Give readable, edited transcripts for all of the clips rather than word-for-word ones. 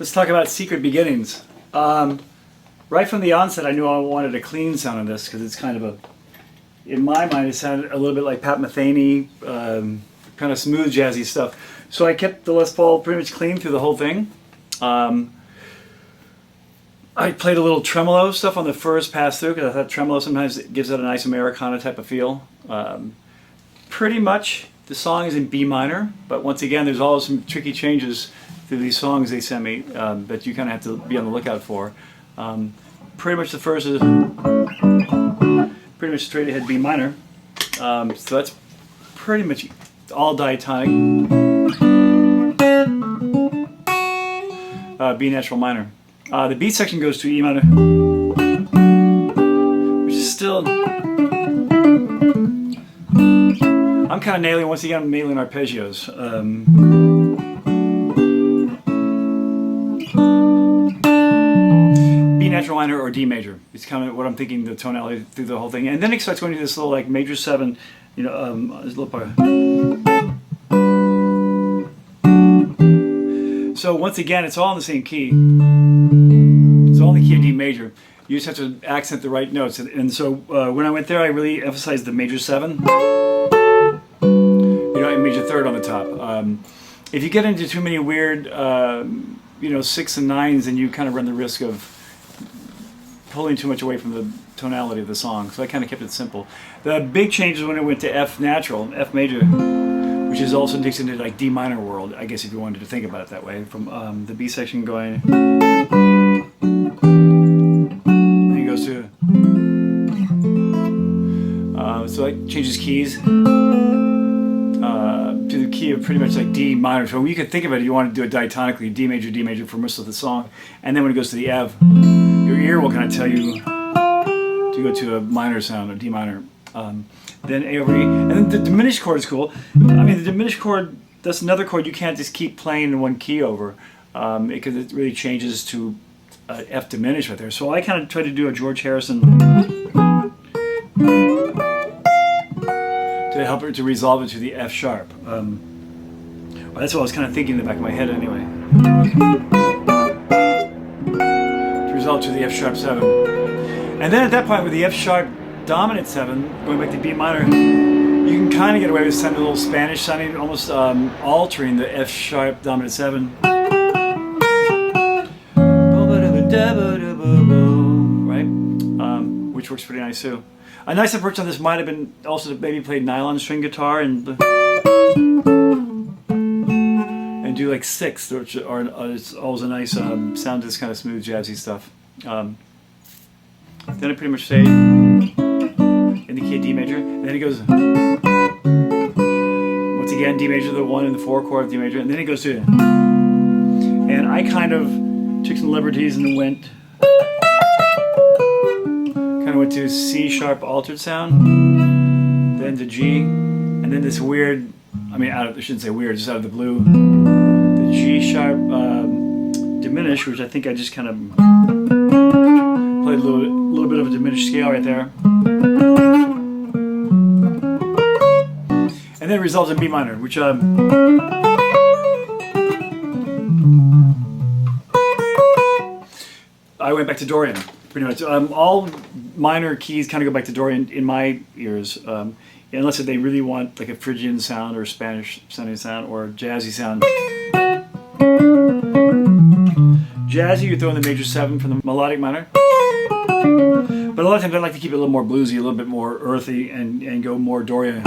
Let's talk about Secret Beginnings. Right from the onset, I knew I wanted a clean sound on this because it's kind of a, in my mind, it sounded a little bit like Pat Metheny, kind of smooth, jazzy stuff. So I kept the Les Paul pretty much clean through the whole thing. I played a little tremolo stuff on the first pass through because I thought tremolo sometimes it gives it a nice Americana type of feel. Pretty much the song is in B minor, but once again, there's always some tricky changes through these songs they send me that you kind of have to be on the lookout for. Pretty much the first is pretty much straight ahead B minor, so that's pretty much all diatonic. B natural minor. The beat section goes to E minor, which is still, I'm kind of nailing, once again, I'm nailing arpeggios. B natural minor or D major. It's kind of what I'm thinking, the tonality through the whole thing. And then it starts going to this little like major 7, you know, this little part. So once again, it's all in the same key. It's all in the key of D major. You just have to accent the right notes. And so when I went there, I really emphasized the major 7. You know, and major 3rd on the top. If you get into too many weird, you know, 6 and 9s, then you kind of run the risk of pulling too much away from the tonality of the song. So I kind of kept it simple. The big change is when it went to F natural, F major, which is also takes into like D minor world, I guess, if you wanted to think about it that way. From the B section going, then it goes to, so it changes keys to the key of pretty much like D minor. So you could think of it, if you want to do it diatonically, D major for most of the song. And then when it goes to the F, your ear will kind of tell you to go to a minor sound, or D minor. Then A over E, and then the diminished chord is cool. I mean, the diminished chord, that's another chord you can't just keep playing in one key over, because it really changes to F diminished right there. So I kind of tried to do a George Harrison to help her to resolve it to the F sharp. Well, that's what I was kind of thinking in the back of my head anyway. To resolve to the F sharp 7. And then at that point with the F sharp dominant 7, going back to B minor, you can kind of get away with sounding a little Spanish sounding, almost altering the F sharp dominant 7. Right? Which works pretty nice too. A nice approach on this might have been also to maybe play nylon string guitar and do like 6, which it's always a nice sound, this kind of smooth jazzy stuff. Then I pretty much say in the key of D major, and then it goes once again D major, the 1 and the 4 chord of D major, and then it goes to, and I kind of took some liberties and went to C sharp altered sound, then to G, and then this weird, I mean, I shouldn't say weird, just out of the blue, the G sharp diminished, which I think I just kind of played a little bit of a diminished scale right there. And then it results in B minor, which I went back to Dorian, pretty much. All minor keys kind of go back to Dorian in my ears, unless they really want like a Phrygian sound or Spanish sounding sound or jazzy sound. Jazzy, you throw in the major 7 from the melodic minor. But a lot of times I like to keep it a little more bluesy, a little bit more earthy, and go more Dorian.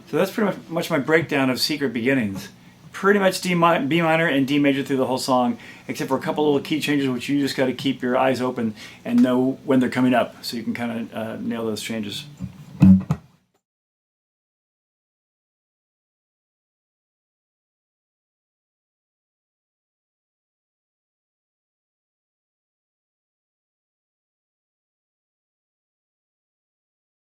So that's pretty much my breakdown of Secret Beginnings. Pretty much B minor and D major through the whole song, except for a couple little key changes which you just got to keep your eyes open and know when they're coming up, so you can kind of nail those changes.